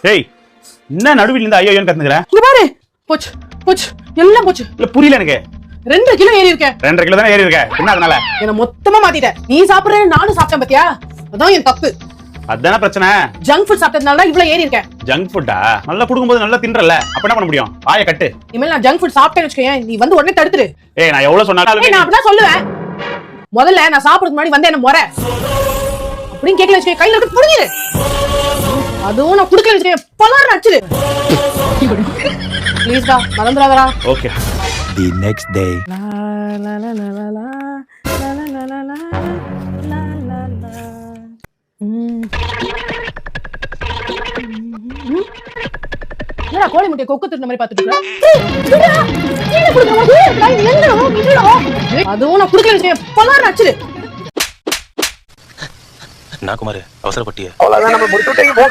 டேய் என்ன நடுவில் இருந்து ஐயோன்னு கத்துங்கற? இங்க பாரு. போச்சு போச்சு எல்லாம் போச்சு. இல்ல புரியல எனக்கு. 2 கிலோ ஏறி இருக்க. 2 கிலோ தான ஏறி இருக்க. என்ன அதனால? என்ன மொத்தமா மாத்திட்ட. நீ சாப்பிடுற நானும் சாப்பிட்டேன் பாத்தியா? அதான் என் தப்பு. அதான பிரச்சனை. ஜங்க் ஃபுட் சாப்பிட்டதனால தான் இவ்ளோ ஏறி இருக்க. ஜங்க் ஃபுட்டா? நல்லா குடுக்கும்போது நல்லா தின்றல. அப்ப என்ன பண்ண முடியும்? வாயை கட்டு. இனிமேல் நான் ஜங்க் ஃபுட் சாப்பிட்டேன்னு வெச்சுக்கேன். நீ வந்து உடனே தடுத்துரு. ஏய் நான் எவ்வளவு சொன்னாலும் நான் அப்படிதான் சொல்லுவேன். முதல்ல நான் சாப்பிடுறதுக்கு முன்னாடி வந்து என்ன முறை அப்படின்னு கேட்கல வச்சுக்கேன். கையில இருக்க புடிங்கிரு. அதுவும் நான் குடுக்கல வச்சுக்கேன். பலார் அடிச்சிரு. ப்ளீஸ் டா மறந்துடாதடா. ஓகே. The next day. லா லா லா லா லா லா லா லா லா லா லா லா லா. என்னடா கோழி முட்டைய கொக்கு திருந்த மாதிரி பாத்துட்டு இருக்க? அதுவும் நான் குடுக்கல வச்சுக்கேன். பலார் அடிச்சிரு. நான் குமார் அவசரப்பட்டிய அவ்வளவுதான் நம்ம முடிச்சு விட்டீங்க.